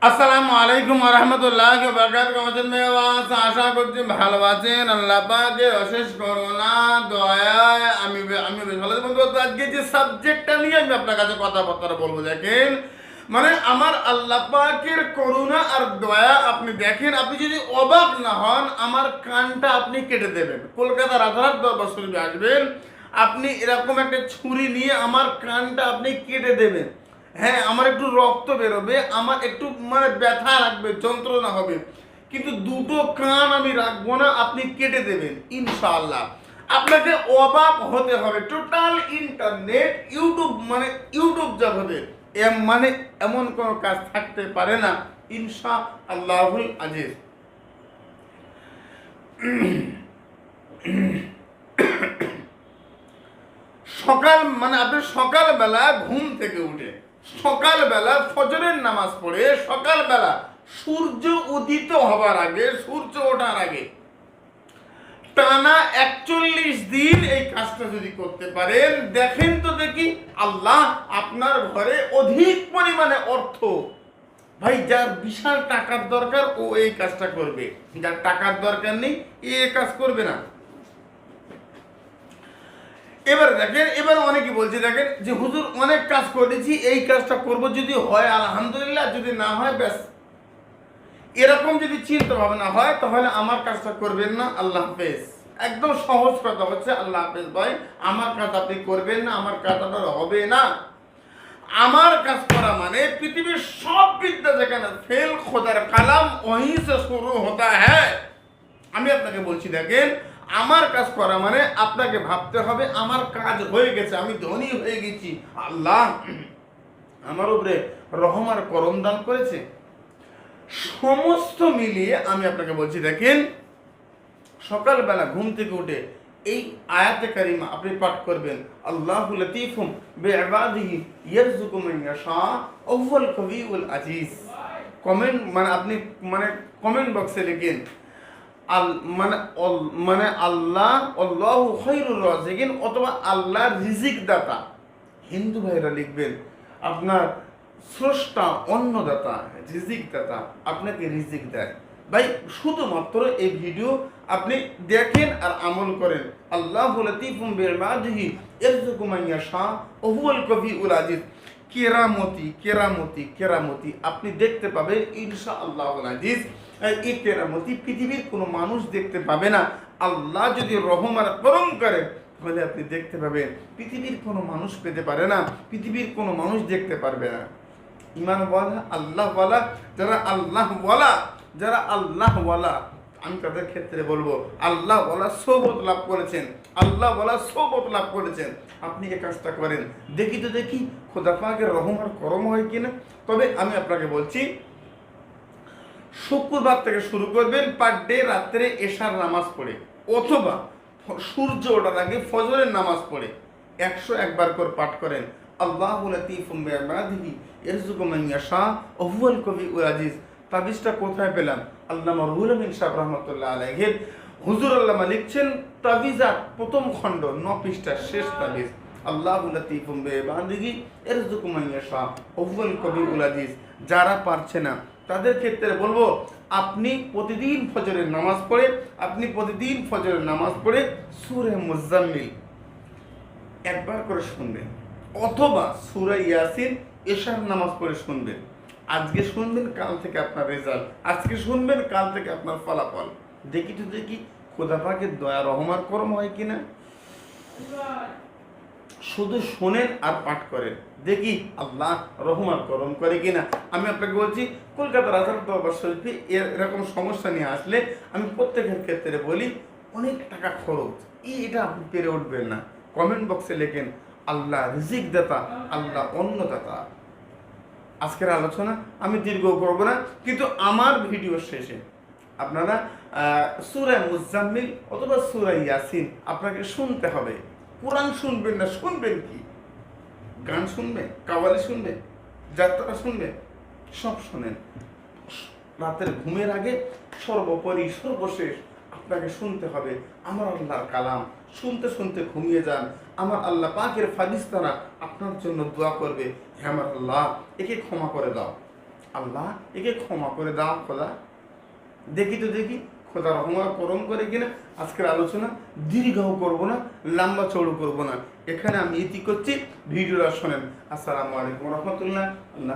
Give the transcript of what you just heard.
আসসালামু আলাইকুম ওয়া রাহমাতুল্লাহি ওয়া বারাকাতুহু। আশা করছি ভালো আছেন। আল্লাহ পাকের অশেষ করুণা দয়ায় আমি বেশ ভালো আছি। বন্ধু, আজকে যে সাবজেক্টটা নিয়ে আমি আপনার কাছে কথাবার্তা বলবো, দেখেন মানে আমার আল্লাহ পাকের করুণা আর দয়া আপনি দেখেন, আপনি যদি অবাক না হন আমার কানটা আপনি কেটে দেবেন। কলকাতা রাধারহাট দরবার শরীফে আসবেন, আপনি এরকম একটা ছুরি নিয়ে আমার কানটা আপনি কেটে দেবেন। হ্যাঁ, আমার একটু রক্ত বেরোবে, আমার একটু মানে ব্যথা লাগবে, যন্ত্রণা হবে, কিন্তু দুটো কান আমি রাখবো না, আপনি কেটে দেবেন ইনশাআল্লাহ। আপনাকে অবাক হতে হবে। টোটাল ইন্টারনেট ইউটিউব জগতে মানে এমন কোনো কাজ থাকতে পারে না ইনশাআল্লাহুল আজিজ। আপনি সকালবেলা ঘুম থেকে উঠে সকালবেলা ফজরের নামাজ পড়ে সকালবেলা সূর্য উদিত হবার আগে, সূর্য ওঠার আগে টানা 41 দিন এই কাজটা যদি করতে পারেন, দেখেন তো দেখি আল্লাহ আপনার ঘরে অধিক পরিমাণে অর্থ। ভাই, যার বিশাল টাকার দরকার ও এই কাজটা করবে, যার টাকার দরকার নেই এই কাজ করবে না। এবার দেখেন, এবার অনেকে বলছে দেখেন যে হুজুর অনেক কাজ করেছি, এই কাজটা করব, যদি হয় আলহামদুলিল্লাহ, যদি না হয় ব্যাস। এরকম যদি চিন্তা ভাবনা হয় তাহলে আমার কাজটা করবেন না, আল্লাহ হাফেজ। একদম সহজ কথা হচ্ছে আল্লাহ হাফেজ ভাই, আমার কাজ আপনি করবেন না, আমার কাজটা হবে না। আমার কাজ করা মানে পৃথিবীর সব বিদ্যা যেখানে ফেল খোদার কালাম ওহি সে শুরু হতা হ্যায়। আমি আপনাকে বলছি দেখেন, আমার কাজ করা মানে আপনাকে ভাবতে হবে আমার কাজ হয়ে গেছে, আমি ধনী হয়ে গেছি, আল্লাহ আমার উপরে রহম আর করম দান করেছে। সমস্ত মিলিয়ে আমি আপনাকে বলছি দেখেন, সকালবেলা ঘুম থেকে উঠে এই আয়াতে কারিমা আপনি পাঠ করবেন, আল্লাহু লতীফুম বিইবাদিহি ইয়ারযুকু মান ইয়াশা ওয়াল কবিউল আজিজ। কমেন্ট আপনি কমেন্ট বক্সে লিখেন আল্লাহ আল্লাহু খায়রুর রাযিকিন, অথবা আল্লাহ রিজিক দাতা। হিন্দু ভাইরা লিখবেন আপনার স্রষ্টা, অন্নদাতা, রিজিক দাতা, আপনাকে রিজিক দেয়। ভাই, শুধুমাত্র এই ভিডিও আপনি দেখেন আর আমল করেন। আল্লাহু লতীফুম বিইবাদিহি ইয়ারযুকু মান ইয়াশা ওয়া হুয়াল কবিউল আজিজ। কেরামতি কেরামতি কেরামতি আপনি দেখতে পাবেন ইনশাআল্লাহুল আজিজ। এই কেরামতি পৃথিবীর কোনো মানুষ দেখতে পাবে না। আল্লাহ যদি রহম আর করম করে তাহলে আপনি দেখতে পাবেন, পৃথিবীর কোনো মানুষ পেতে পারে না, পৃথিবীর কোনো মানুষ দেখতে পারবে না। ইমানওয়ালা, আল্লাহওয়ালা, যারা আল্লাহওয়ালা আমি তাদের ক্ষেত্রে বলবো আল্লাহওয়ালা সোবত লাভ করেছেন, আল্লাহওয়ালা সোবত লাভ করেছেন। আপনি এই কাজটা করেন, দেখি তো দেখি খোদা পাকের রহম আর করম হয় কিনা। তবে আমি আপনাকে বলছি, শুক্রবার থেকে শুরু করবেন, পার ডে রাত্রে এশার নামাজ পড়ে অথবা সূর্য ওঠার আগে ফজরের নামাজ পড়ে 101 বার করে পাঠ করেন, আল্লাহু লতীফুম বিইবাদিহি ইয়ারযুকু মান ইয়াশা ওয়া হুয়াল কবিউল আজিজ। তাবিজটা কোথায় পেলাম? আল্লামা রুহুল আমিন সাহেব রহমাতুল্লাহ আলাইহির হুজুর আল্লামা লিখছেন, তাবিজাত প্রথম খণ্ড 9 পৃষ্ঠার শেষ তাবিজ, আল্লাহু লতীফুম বিইবাদিহি ইয়ারযুকু মান ইয়াশা ওয়া হুয়াল কবিউল আজিজ। যারা পারছে না তাদের ক্ষেত্রে বলবো, আপনি প্রতিদিন ফজরের নামাজ পড়ে সূরা মুজাম্মিল একবার করে শুনবেন, অথবা সূরা ইয়াসিন এশার নামাজ পড়ে শুনবেন। আজকে শুনবেন, কাল থেকে আপনার রেজাল্ট, আজকে শুনবেন, কাল থেকে আপনার ফলাফল। দেখি তো দেখি খোদা পাকের দয়া রহমার করম হয় কিনা। শুধু শোনেন আর পাঠ করেন, দেখি আল্লাহ রহমান করম করে কিনা। আমি আপনাকে বলছি, কলকাতা রাধারহাট দরবার শরীফে এরকম সমস্যা নিয়ে আসলে আমি প্রত্যেকের ক্ষেত্রে বলি অনেক টাকা খরচ, এটা আপনি পেরে উঠবেন না। কমেন্ট বক্সে লেখেন আল্লাহ রিজিক দাতা, আল্লাহ অন্নদাতা। আজকের আলোচনা আমি দীর্ঘ করব না, কিন্তু আমার ভিডিও শেষে আপনারা সূরা মুজাম্মিল অথবা সূরা ইয়াসিন আপনাকে শুনতে হবে। কোরআন শুনবেন না, শুনবেন কি? গান শুনবেন, কাওয়ালি শুনবেন, যাত্রা শুনবেন, সব শোনেন। রাতের ঘুমের আগে সর্বোপরি সর্বশেষ আপনাকে শুনতে হবে আমার আল্লাহর কালাম। শুনতে শুনতে ঘুমিয়ে যান, আমার আল্লাহ পাকের ফারিস্তারা আপনার জন্য দোয়া করবে, হে আমার আল্লাহ একে ক্ষমা করে দাও, আল্লাহ একে ক্ষমা করে দাও খোদা। দেখি তো দেখি খোদা রহমত করম করে কিনা। আজকের আলোচনা দীর্ঘ করব না, লম্বা চৌড়ো করব না, এখানে আমি ইতি করছি। ভিডিওটা শোনেন। আসসালামু আলাইকুম রহমতুল্লাহ। আল্লাহ।